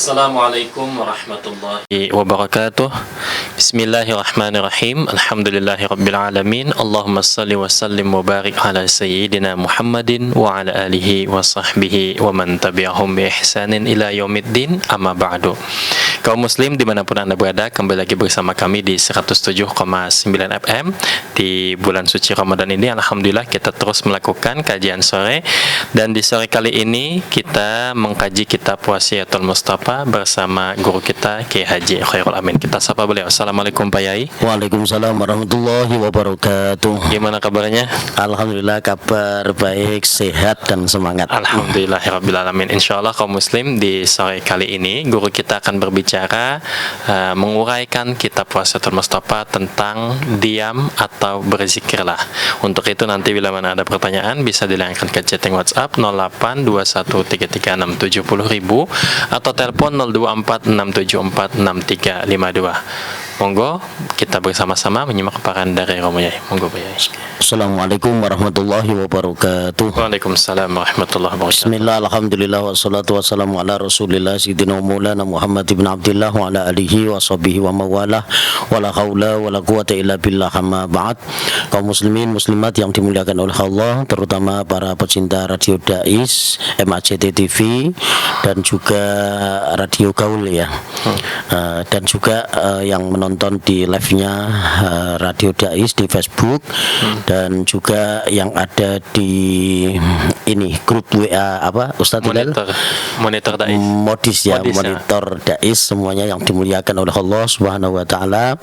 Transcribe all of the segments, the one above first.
Assalamualaikum warahmatullahi wabarakatuh. Bismillahirrahmanirrahim. Alhamdulillahirabbil alamin. Allahumma shalli wa sallim wa barik ala sayyidina Muhammadin wa ala alihi wa sahbihi wa man tabi'ahum bi ihsanin ila yaumiddin. Amma ba'du. Kaum muslim dimanapun Anda berada, kembali lagi bersama kami di 107,9 FM. Di bulan suci Ramadan ini alhamdulillah kita terus melakukan kajian sore, dan di sore kali ini kita mengkaji kitab Wasiyatul Mustafa bersama guru kita Kiai Haji Khairul Amin. Kita sapa beliau. Assalamualaikum Pak Yai. Waalaikumsalam warahmatullahi wabarakatuh. Gimana kabarnya? Alhamdulillah, kabar baik, sehat dan semangat. Alhamdulillahirabbil alamin. Insyaallah kaum muslim, di sore kali ini guru kita akan berbicara menguraikan kitab Wasiyatul Mustafa tentang diam atau berzikirlah. Untuk itu nanti bila mana ada pertanyaan bisa dilayangkan ke chatting WhatsApp 082133670000 atau telepon 0246746352. Monggo kita bersama-sama menyimak paparan dari Romo Yai. Monggo Pak Yai. Assalamualaikum warahmatullahi wabarakatuh. Waalaikumsalam warahmatullahi wabarakatuh. Bismillah, alhamdulillah, wassalatu wassalamu ala rasulillah Sayyidina Maulana Muhammad ibn Abdillah wa ala alihi wa sahbihi wa mawalah, wa la hawla wa la quwata illa billah, amma ba'd. Kaum muslimin muslimat yang dimuliakan oleh Allah, terutama para pecinta Radio Dais, MACT TV, dan juga Radio Gaul ya, dan juga yang menonton di live-nya Radio Dais di Facebook, dan juga yang ada di ini grup WA apa Ustadz Monitor Dais, Modis ya, Monitor Dais, semuanya yang dimuliakan oleh Allah Subhanahu wa taala.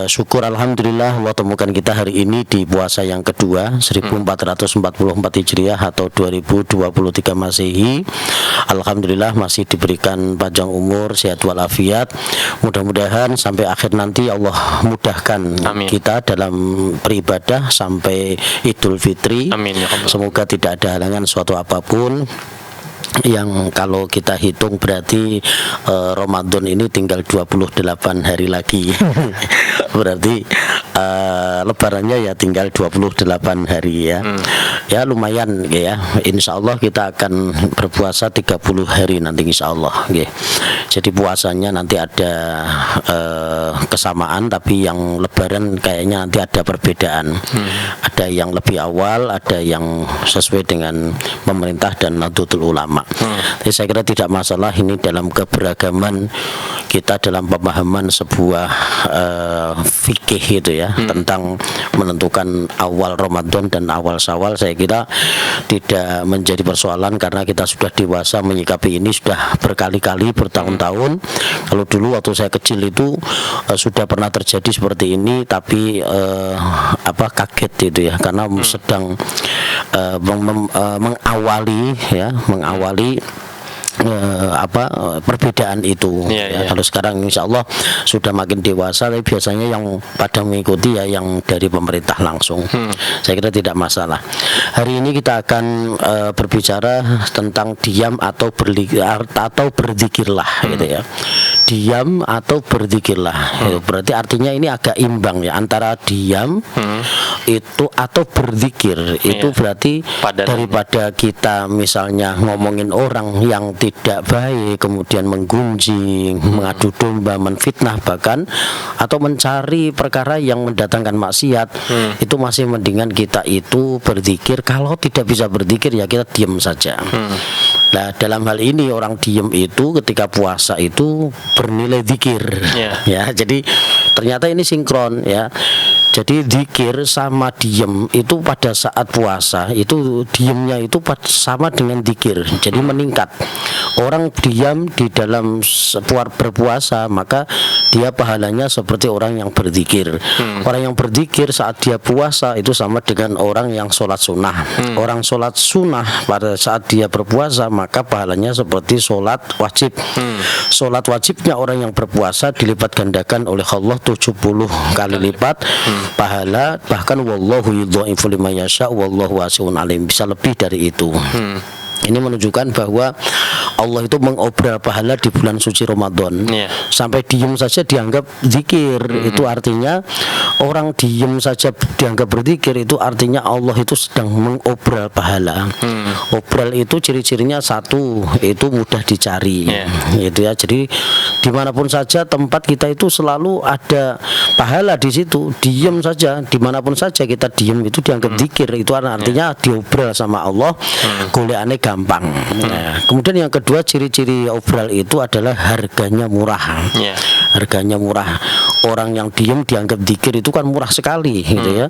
Syukur alhamdulillah Allah temukan kita hari ini di puasa yang kedua 1444 Hijriah atau 2023 Masehi. Alhamdulillah masih diberikan panjang umur, sehat walafiat. Mudah-mudahan sampai akhir nanti Allah mudahkan kita dalam beribadah sampai Idul Fitri. Amin ya Allah. Semoga tidak ada halangan suatu apapun. Yang kalau kita hitung berarti Ramadan ini tinggal 28 hari lagi. Berarti lebarannya ya tinggal 28 hari ya. Ya lumayan ya. Insya Allah kita akan berpuasa 30 hari nanti insya Allah ya. Jadi puasanya nanti ada kesamaan, tapi yang lebaran kayaknya nanti ada perbedaan. Ada yang lebih awal, ada yang sesuai dengan pemerintah dan Nahdlatul Ulama. Jadi saya kira tidak masalah, ini dalam keberagaman kita dalam pemahaman sebuah fikih itu ya, tentang menentukan awal Ramadan dan awal Syawal. Saya kira tidak menjadi persoalan karena kita sudah dewasa menyikapi ini sudah berkali-kali, bertahun-tahun. Kalau dulu waktu saya kecil itu sudah pernah terjadi seperti ini, tapi kaget itu ya, karena sedang mengawali perbedaan itu. Kalau sekarang insya Allah sudah makin dewasa, tapi biasanya yang pada mengikuti ya yang dari pemerintah langsung. Saya kira tidak masalah. Hari ini kita akan berbicara tentang diam atau berzikirlah gitu ya. Diam atau berzikirlah. Berarti artinya ini agak imbang ya, antara diam itu atau berzikir. Itu berarti daripada kita misalnya ngomongin orang yang tidak baik, kemudian menggunjing, mengadu domba, menfitnah bahkan, atau mencari perkara yang mendatangkan maksiat, itu masih mendingan kita itu berzikir. Kalau tidak bisa berzikir ya kita diam saja. Nah dalam hal ini orang diam itu ketika puasa itu bernilai zikir ya. Jadi ternyata ini sinkron ya. Jadi zikir sama diem itu pada saat puasa itu diemnya itu sama dengan zikir. Jadi meningkat. Orang diam di dalam berpuasa maka dia pahalanya seperti orang yang berzikir. Orang yang berzikir saat dia puasa itu sama dengan orang yang sholat sunnah. Orang sholat sunnah pada saat dia berpuasa maka pahalanya seperti sholat wajib. Sholat wajibnya orang yang berpuasa dilipat gandakan oleh Allah 70 kali lipat pahala, bahkan wallahu yudhaifu liman yasha wallahu wasi'un alim, bisa lebih dari itu. Ini menunjukkan bahwa Allah itu mengobral pahala di bulan suci Ramadan. Sampai diem saja dianggap zikir. Itu artinya orang diem saja dianggap berzikir, itu artinya Allah itu sedang mengobral pahala. Obral itu ciri-cirinya satu, itu mudah dicari, gitu ya. Jadi dimanapun saja tempat kita itu selalu ada pahala di situ. Diem saja, dimanapun saja kita diem itu dianggap zikir. Itu artinya diobral sama Allah, goleane gampang. Nah, kemudian yang kedua, ciri-ciri obral itu adalah harganya murah. Harganya murah. Orang yang diem dianggap zikir itu kan murah sekali, gitu ya.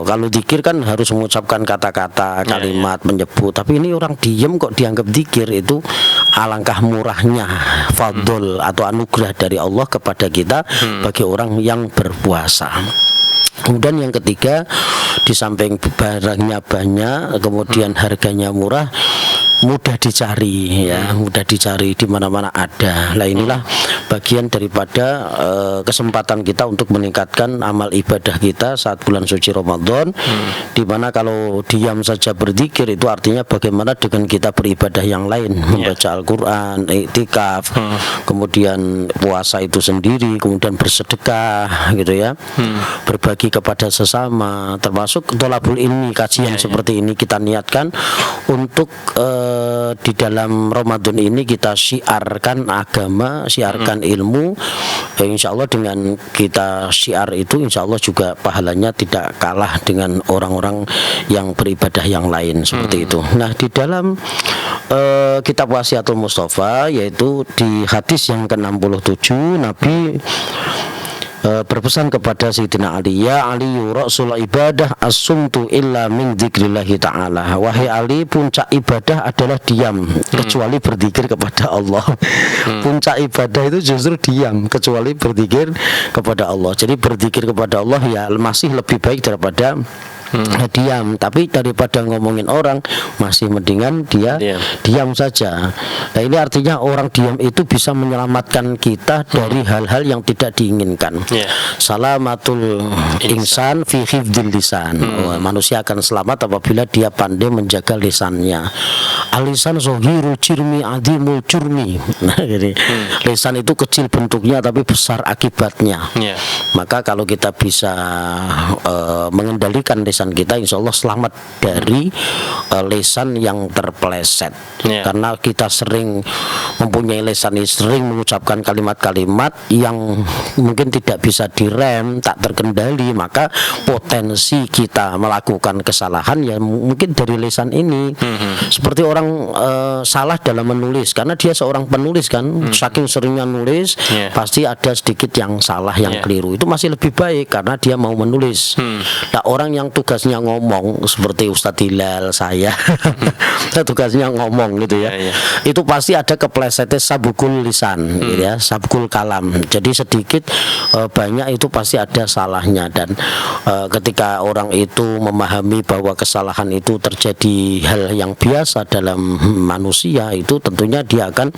Kalau zikir kan harus mengucapkan kata-kata, kalimat, menyebut. Tapi ini orang diem kok dianggap zikir, itu alangkah murahnya fadl atau anugerah dari Allah kepada kita bagi orang yang berpuasa. Kemudian yang ketiga, di samping barangnya banyak, kemudian harganya murah, mudah dicari, ya, mudah dicari, di mana-mana ada. Nah, inilah bagian daripada kesempatan kita untuk meningkatkan amal ibadah kita saat bulan suci Ramadan. Di mana kalau diam saja berzikir itu artinya bagaimana dengan kita beribadah yang lain, membaca Al-Qur'an, iktikaf, kemudian puasa itu sendiri, kemudian bersedekah, gitu ya. Berbagi kepada sesama, termasuk tholabul ilmi, kajian seperti ini kita niatkan untuk di dalam Ramadan ini kita syiarkan agama, syiarkan ilmu. Insya Allah dengan kita syiar itu, insya Allah juga pahalanya tidak kalah dengan orang-orang yang beribadah yang lain, seperti itu. Nah, di dalam kitab Wasiatul Mustafa, yaitu di hadis yang ke-67, Nabi berpesan kepada Sayyidina Ali, ya Ali rasul ibadah as-sumtu illa min dzikrillahi ta'ala. Wahai Ali, puncak ibadah adalah diam kecuali berzikir kepada Allah. Puncak ibadah itu justru diam kecuali berzikir kepada Allah. Jadi berzikir kepada Allah ya masih lebih baik daripada diam. Tapi daripada ngomongin orang, masih mendingan dia diam saja. Nah, ini artinya orang diam itu bisa menyelamatkan kita dari hal-hal yang tidak diinginkan. Salamatul insan fi hifdzil lisan. Manusia akan selamat apabila dia pandai menjaga lisannya. Alisan zohiru cirmi adimul curmi. Nah, jadi lisan itu kecil bentuknya tapi besar akibatnya. Maka kalau kita bisa mengendalikan lisan kita, insya Allah selamat dari lisan yang terpeleset. Karena kita sering mempunyai lisan ini, sering mengucapkan kalimat-kalimat yang mungkin tidak bisa direm, tak terkendali, maka potensi kita melakukan kesalahan ya mungkin dari lisan ini. Seperti orang salah dalam menulis, karena dia seorang penulis kan, saking seringnya nulis pasti ada sedikit yang salah, yang keliru. Itu masih lebih baik karena dia mau menulis. Nah, orang yang tugasnya ngomong seperti Ustadz Hilal, saya tugasnya ngomong gitu ya, itu pasti ada keplesetnya, sabukul lisan, gitu ya, sabukul kalam. Jadi sedikit banyak itu pasti ada salahnya. Dan ketika orang itu memahami bahwa kesalahan itu terjadi hal yang biasa dalam manusia, itu tentunya dia akan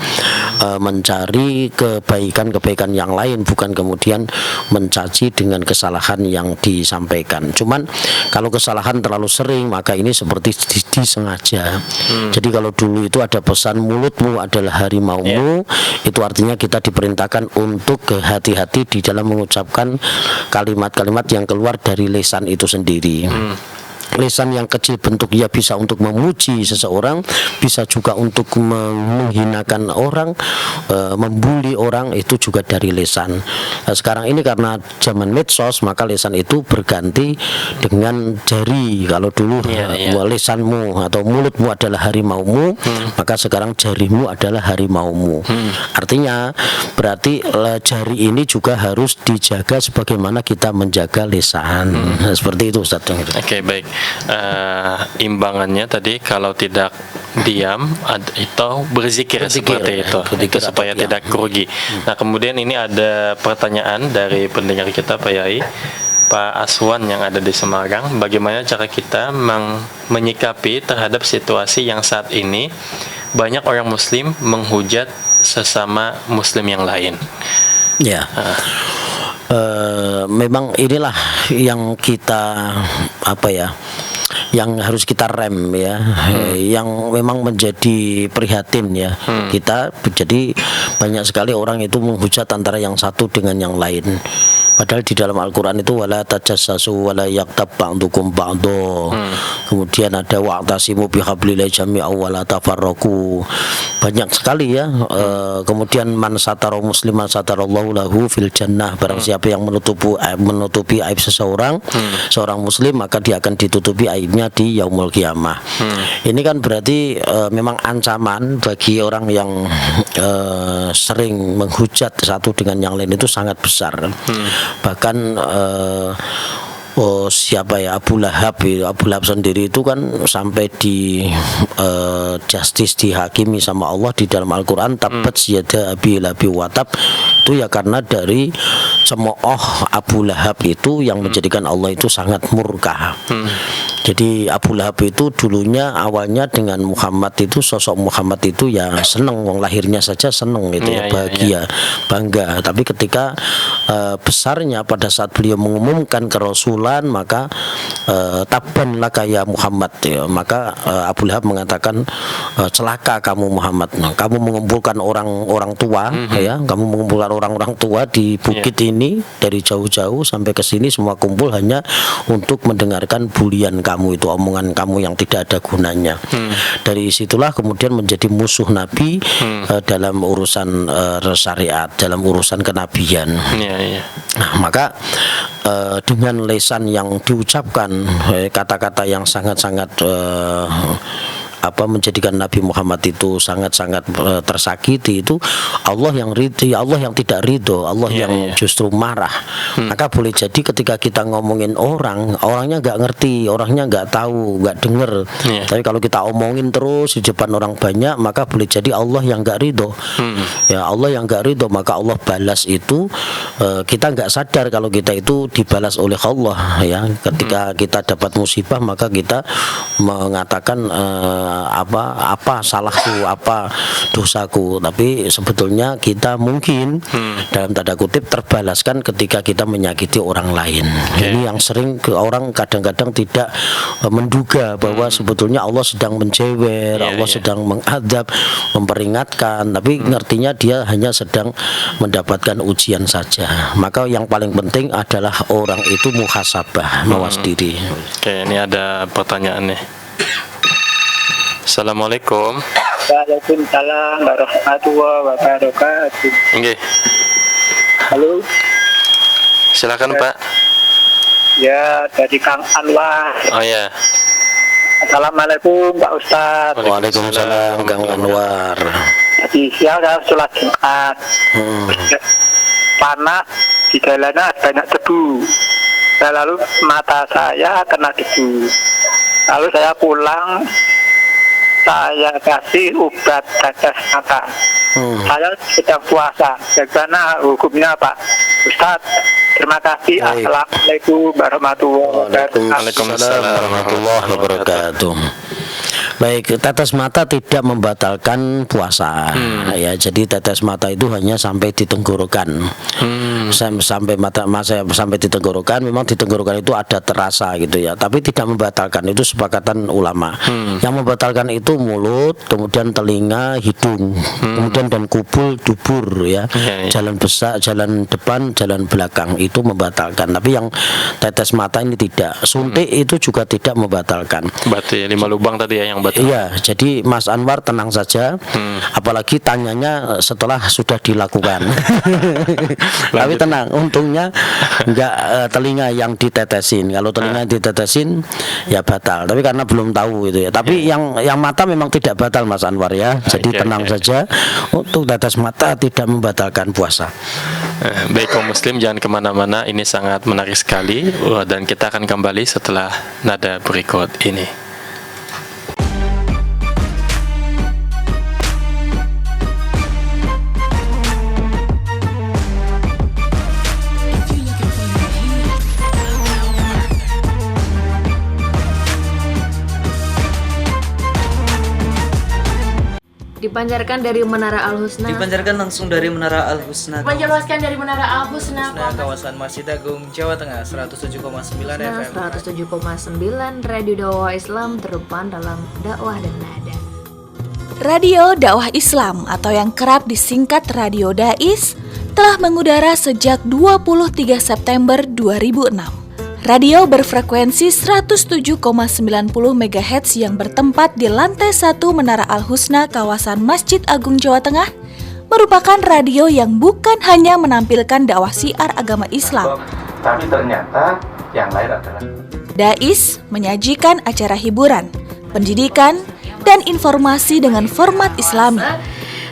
mencari kebaikan-kebaikan yang lain, bukan kemudian mencaci dengan kesalahan yang disampaikan. Cuman kalau kesalahan terlalu sering, maka ini seperti disengaja. Jadi kalau dulu itu ada pesan mulutmu adalah harimaumu, itu artinya kita diperintahkan untuk hati-hati di dalam mengucapkan kalimat-kalimat yang keluar dari lisan itu sendiri. Lisan yang kecil bentuknya bisa untuk memuji seseorang, bisa juga untuk menghinakan orang, membuli orang, itu juga dari lisan. Nah, sekarang ini karena zaman medsos, maka lisan itu berganti dengan jari. Kalau dulu lisanmu atau mulutmu adalah harimaumu, maka sekarang jarimu adalah harimaumu. Artinya berarti jari ini juga harus dijaga sebagaimana kita menjaga lisan. Seperti itu, Ustaz. Oke, baik. Imbangannya tadi kalau tidak diam atau berzikir seperti itu supaya tidak rugi. Nah, kemudian ini ada pertanyaan dari pendengar kita, Pak Yai, Pak Aswan yang ada di Semarang. Bagaimana cara kita menyikapi terhadap situasi yang saat ini banyak orang Muslim menghujat sesama Muslim yang lain? Memang inilah yang kita yang harus kita rem ya, yang memang menjadi prihatin ya kita. Jadi banyak sekali orang itu menghujat antara yang satu dengan yang lain. Padahal di dalam Al-Qur'an itu wala tajassasu wala yaqtab ba'dukum ba'do. Kemudian ada wa'tasimu bihablillahi jami'an wala tafarraqu. Banyak sekali ya. Kemudian man satara musliman satarallahu lahu fil jannah. Barang siapa yang menutupi aib seorang muslim, maka dia akan ditutupi aibnya di yaumul kiamah. Ini kan berarti memang ancaman bagi orang yang sering menghujat satu dengan yang lain itu sangat besar. Bahkan siapa ya, Abu Lahab sendiri itu kan sampai di justice dihakimi sama Allah di dalam Al-Quran, tabat yada abi labi watab, itu ya karena dari cemooh Abu Lahab itu yang menjadikan Allah itu sangat murka. Jadi Abu Lahab itu dulunya awalnya dengan Muhammad itu, sosok Muhammad itu ya seneng, wong lahirnya saja seneng gitu ya, bahagia, bangga. Tapi ketika besarnya pada saat beliau mengumumkan kerasulan, maka tabban laka ya Muhammad ya. Maka Abu Lahab mengatakan celaka kamu Muhammad. Kamu mengumpulkan orang tua ya, kamu mengumpulkan orang-orang tua di bukit ini dari jauh-jauh sampai ke sini semua kumpul hanya untuk mendengarkan bulian kamu itu, omongan kamu yang tidak ada gunanya. Dari situlah kemudian menjadi musuh Nabi dalam urusan syariat, dalam urusan kenabian. Nah, maka dengan lesan yang diucapkan, kata-kata yang sangat-sangat menjadikan Nabi Muhammad itu sangat-sangat tersakiti, itu Allah yang ridho, Allah yang tidak ridho, Allah yang justru marah. Maka boleh jadi ketika kita ngomongin orangnya nggak ngerti, orangnya nggak tahu, nggak denger. Tapi kalau kita omongin terus di depan orang banyak, maka boleh jadi Allah yang nggak ridho. Ya, Allah yang nggak ridho, maka Allah balas itu kita nggak sadar kalau kita itu dibalas oleh Allah ya. Ketika kita dapat musibah, maka kita mengatakan apa salahku, apa dosaku, tapi sebetulnya kita mungkin dalam tanda kutip terbalaskan ketika kita menyakiti orang lain. Ini yang sering orang kadang-kadang tidak menduga bahwa sebetulnya Allah sedang menjewer, Allah sedang mengadab, memperingatkan, tapi ngertinya dia hanya sedang mendapatkan ujian saja. Maka yang paling penting adalah orang itu muhasabah, mawas diri. Oke, ini ada pertanyaan nih. Assalamualaikum. Waalaikumsalam warahmatullahi wabarakatuh. Nggih. Halo. Silakan Pak. Ya, dari Kang Anwar. Oh ya. Assalamualaikum Pak Ustadz. Waalaikumsalam Kang Anwar. Tadi siang saya sholat Jumat. Panas, di jalanan banyak debu. Lalu mata saya kena debu. Lalu saya pulang, saya kasih obat tetes mata. Saya sedang puasa. Bagaimana hukumnya Pak Ustadz? Terima kasih. Assalamualaikum warahmatullahi wabarakatuh. Waalaikumsalam warahmatullahi wabarakatuh. Baik, tetes mata tidak membatalkan puasa. Ya, jadi tetes mata itu hanya sampai di tenggorokan. Sampai di tenggorokan, memang di tenggorokan itu ada terasa gitu ya, tapi tidak membatalkan, itu sepakatan ulama. Yang membatalkan itu mulut, kemudian telinga, hidung, kemudian dan kubul, dubur ya. Jalan besar, jalan depan, jalan belakang itu membatalkan. Tapi yang tetes mata ini tidak. Suntik itu juga tidak membatalkan. Berarti 5 lubang tadi ya yang batal. Iya, jadi Mas Anwar tenang saja. Apalagi tanyanya setelah sudah dilakukan. Tapi tenang, untungnya enggak telinga yang ditetesin. Kalau telinga yang ditetesin ya batal. Tapi karena belum tahu itu ya. Tapi yang mata memang tidak batal Mas Anwar ya. Jadi tenang saja. Untuk tetes mata tidak membatalkan puasa. Baik kaum muslim, jangan kemana-mana. Ini sangat menarik sekali. Dan kita akan kembali setelah nada berikut ini. Dipancarkan dari Menara Al-Husna. Dipancarkan langsung dari Menara Al-Husna. Menjelaskan dari Menara Al-Husna. Kawasan Masjid Agung, Jawa Tengah, 107,9 FM. 107,9 Radio Dakwah Islam terdepan dalam dakwah dan nada. Radio Dakwah Islam atau yang kerap disingkat Radio Dais telah mengudara sejak 23 September 2006. Radio berfrekuensi 107,90 MHz yang bertempat di lantai 1 Menara Al-Husna kawasan Masjid Agung Jawa Tengah merupakan radio yang bukan hanya menampilkan dakwah syiar agama Islam. Tapi ternyata yang lain adalah Dais menyajikan acara hiburan, pendidikan, dan informasi dengan format Islami.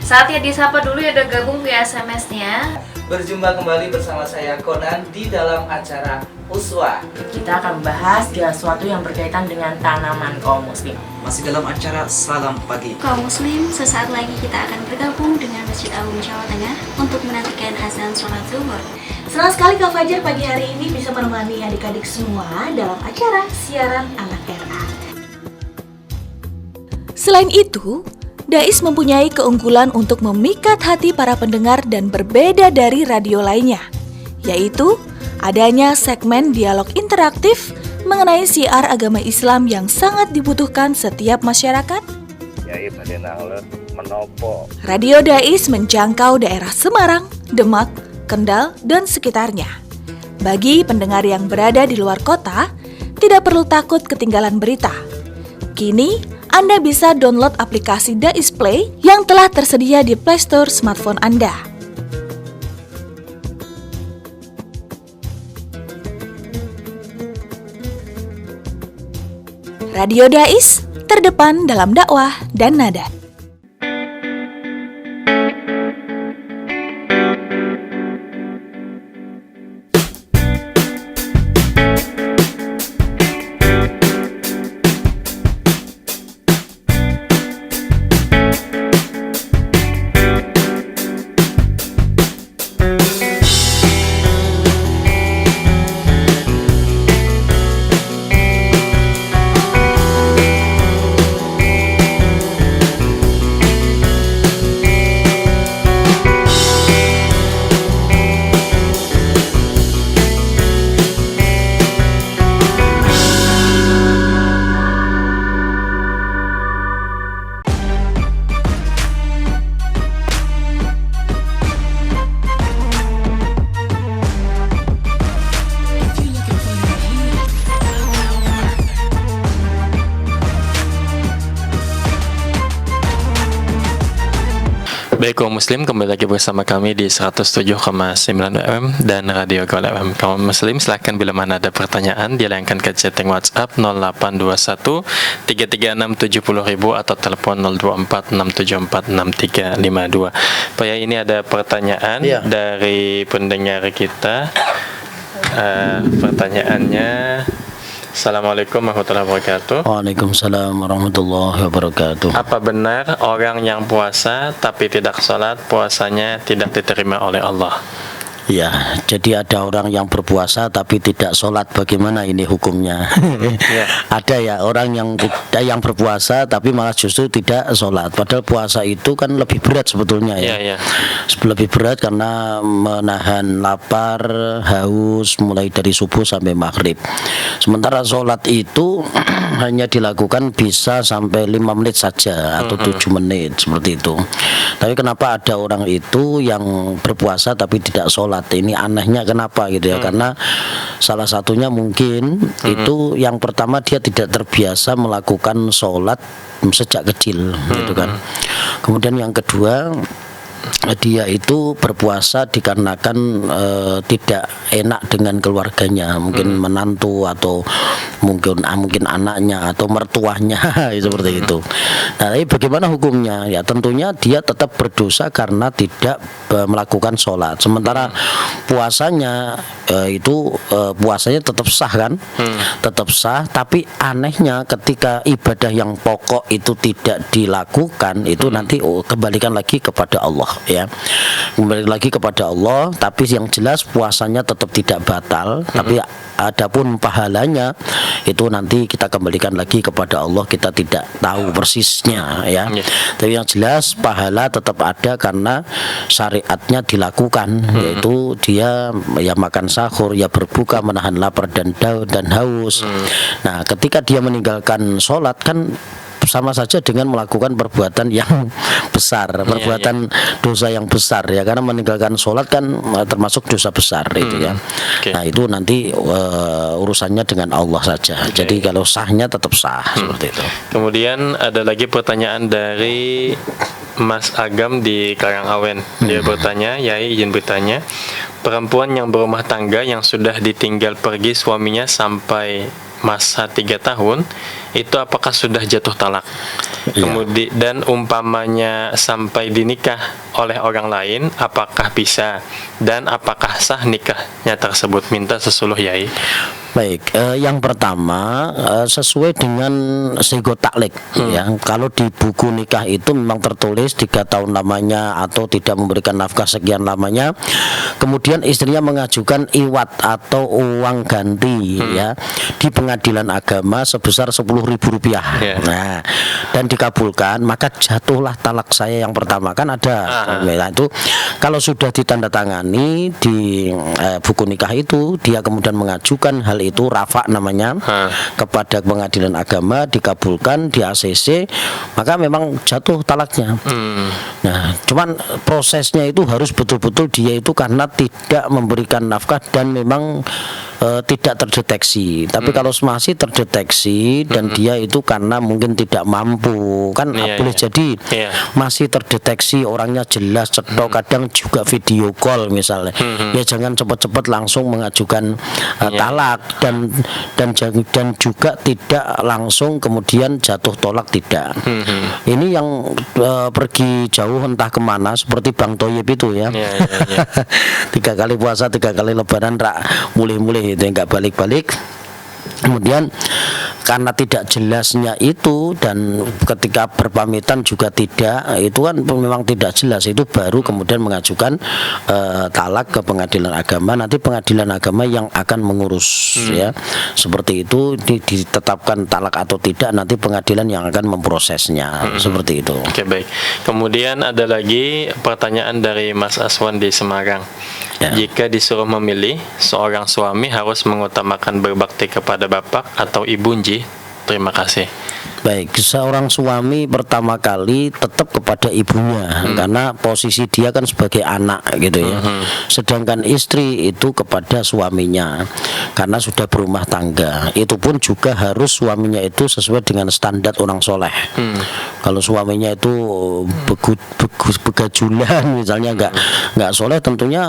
Saatnya disapa dulu ya, udah gabung via SMS-nya. Berjumpa kembali bersama saya Conan di dalam acara Uswah. Kita akan membahas sesuatu yang berkaitan dengan tanaman kaum muslim. Masih dalam acara Salam Pagi. Kaum muslim, sesaat lagi kita akan bergabung dengan Masjid Agung Jawa Tengah untuk menantikan azan sholat zuhur. Senang sekali Kak Fajar pagi hari ini bisa menemani adik-adik semua dalam acara siaran anak RA. Selain itu, Dais mempunyai keunggulan untuk memikat hati para pendengar dan berbeda dari radio lainnya, yaitu adanya segmen dialog interaktif mengenai syiar agama Islam yang sangat dibutuhkan setiap masyarakat. Radio Dais menjangkau daerah Semarang, Demak, Kendal, dan sekitarnya. Bagi pendengar yang berada di luar kota, tidak perlu takut ketinggalan berita. Kini, Anda bisa download aplikasi Dais Play yang telah tersedia di Play Store smartphone Anda. Radio Dais, terdepan dalam dakwah dan nada. Baik kaum muslim, kembali lagi bersama kami di 107,9 FM dan Radio Gaul FM. Kaum muslim silahkan bila mana ada pertanyaan dilayangkan ke chatting WhatsApp 0821 336 70.000 atau telepon 024 674 6352. Pak ya, ini ada pertanyaan dari pendengar kita. Pertanyaannya, Assalamualaikum warahmatullahi wabarakatuh. Waalaikumsalam warahmatullahi wabarakatuh. Apa benar orang yang puasa tapi tidak sholat, puasanya tidak diterima oleh Allah? Ya, jadi ada orang yang berpuasa tapi tidak sholat, bagaimana ini hukumnya? Ada ya orang yang berpuasa tapi malah justru tidak sholat. Padahal puasa itu kan lebih berat sebetulnya ya. Lebih berat karena menahan lapar, haus mulai dari subuh sampai maghrib. Sementara sholat itu hanya dilakukan bisa sampai 5 menit saja atau 7 menit seperti itu. Tapi kenapa ada orang itu yang berpuasa tapi tidak sholat? Ini anehnya kenapa gitu ya? Karena salah satunya mungkin itu yang pertama dia tidak terbiasa melakukan sholat sejak kecil gitu kan. Kemudian yang kedua, dia itu berpuasa dikarenakan tidak enak dengan keluarganya, mungkin menantu atau mungkin anaknya atau mertuanya seperti itu. Nah, tapi bagaimana hukumnya? Ya tentunya dia tetap berdosa karena tidak melakukan sholat. Sementara puasanya puasanya tetap sah kan? Tetap sah, tapi anehnya ketika ibadah yang pokok itu tidak dilakukan, itu nanti kembalikan lagi kepada Allah. Ya, kembali lagi kepada Allah, tapi yang jelas puasanya tetap tidak batal, tapi adapun pahalanya itu nanti kita kembalikan lagi kepada Allah, kita tidak tahu persisnya ya. Tapi yang jelas pahala tetap ada karena syariatnya dilakukan, yaitu dia ya makan sahur, ya berbuka, menahan lapar dan haus. Nah, ketika dia meninggalkan sholat kan sama saja dengan melakukan perbuatan yang besar, perbuatan dosa yang besar ya, karena meninggalkan sholat kan termasuk dosa besar itu ya. Nah itu nanti urusannya dengan Allah saja. Jadi kalau sahnya tetap sah seperti itu. Kemudian ada lagi pertanyaan dari Mas Agam di Karangawen. Dia bertanya, Yai izin bertanya, perempuan yang berumah tangga yang sudah ditinggal pergi suaminya sampai masa 3 tahun, itu apakah sudah jatuh talak? Kemudian dan umpamanya sampai dinikah oleh orang lain, apakah bisa dan apakah sah nikahnya tersebut? Minta sesuluh Yai. Baik, yang pertama sesuai dengan sigo taklik ya. Kalau di buku nikah itu memang tertulis 3 tahun lamanya atau tidak memberikan nafkah sekian lamanya. Kemudian istrinya mengajukan iwat atau uang ganti ya di pengadilan agama sebesar Rp10.000. Nah, dan dikabulkan, maka jatuhlah talak saya yang pertama. Kan ada nah, itu kalau sudah ditandatangani di buku nikah itu, dia kemudian mengajukan hal itu, rafa namanya, kepada pengadilan agama, dikabulkan di ACC, maka memang jatuh talaknya. Nah, cuman prosesnya itu harus betul-betul dia itu karena tidak memberikan nafkah dan memang tidak terdeteksi. Tapi kalau masih terdeteksi dan dia itu karena mungkin tidak mampu, kan boleh jadi masih terdeteksi, orangnya jelas, cetok, kadang juga video call misalnya. Ya jangan cepat-cepat langsung mengajukan talak dan juga tidak langsung kemudian jatuh tolak, tidak. Ini yang pergi jauh entah kemana seperti Bang Toyib itu ya. 3 kali puasa, 3 kali lebaran mulai-mulai itu nggak balik-balik. Kemudian karena tidak jelasnya itu dan ketika berpamitan juga tidak, itu kan memang tidak jelas, itu baru kemudian mengajukan talak ke pengadilan agama. Nanti pengadilan agama yang akan mengurus ya, seperti itu ditetapkan talak atau tidak, nanti pengadilan yang akan memprosesnya seperti itu. Oke, baik. Kemudian ada lagi pertanyaan dari Mas Aswan di Semarang. Jika disuruh memilih, seorang suami harus mengutamakan berbakti kepada bapak atau ibu nji? Terima kasih. Baik, seorang suami pertama kali tetap kepada ibunya karena posisi dia kan sebagai anak gitu ya. Sedangkan istri itu kepada suaminya karena sudah berumah tangga. Itu pun juga harus suaminya itu sesuai dengan standar orang soleh. Kalau suaminya itu begajulan misalnya nggak soleh, tentunya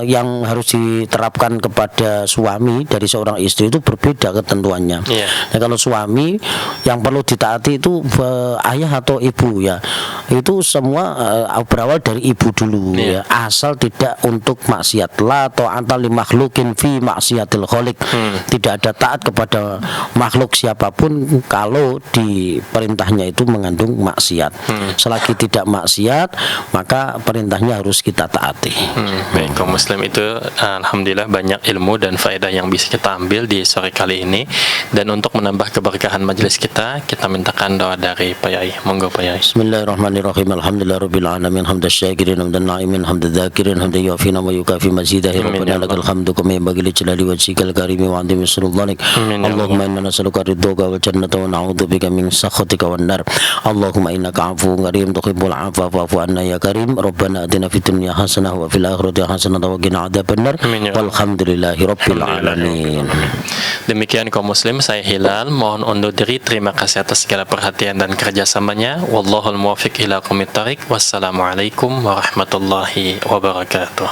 yang harus diterapkan kepada suami dari seorang istri itu berbeda ketentuannya. Nah, kalau suami yang perlu ditaati itu ayah atau ibu ya, itu semua berawal dari ibu dulu ya, asal tidak untuk maksiat. La ta'ata li makhlukin fi maksiatil khaliq. Tidak ada taat kepada makhluk siapapun kalau di perintahnya itu mengandung maksiat. Selagi tidak maksiat, maka perintahnya harus kita taati. Baik, kaum muslim itu alhamdulillah banyak ilmu dan faedah yang bisa kita ambil di sore kali ini. Dan untuk menambah keberkahan majelis kita mintakan doa dari Pak Yai. Monggo Pak Yai. Bismillahirrahmanirrahim. Alhamdulillahirabbil alamin, hamdas syakirin, hamdan na'imin, hamdan dzakirin, hamdan yufina wa yukafi mazidahi. Rabbana lakal hamdu kama yanbaghi li jalali wajhikal karimi wa 'azimi sultanik. Allahumma inna nas'aluka ridhaka wal jannata wa na'udzubika min sakhatika wan nar. Allahumma innaka 'afuwwun karim tuhibbul 'afwa fa'fu 'anna ya karim. Rabbana atina fid dunya hasanah wa fil akhirati hasanah wa qina adzabannar. Walhamdulillahirabbil alamin. Demikian kaum muslim, saya Hilal mohon undur diri. Terima kasih atas segala perhatian dan kerjasamanya. Wallahul muwaffiq ila aqwamit thoriq. Wassalamualaikum warahmatullahi wabarakatuh.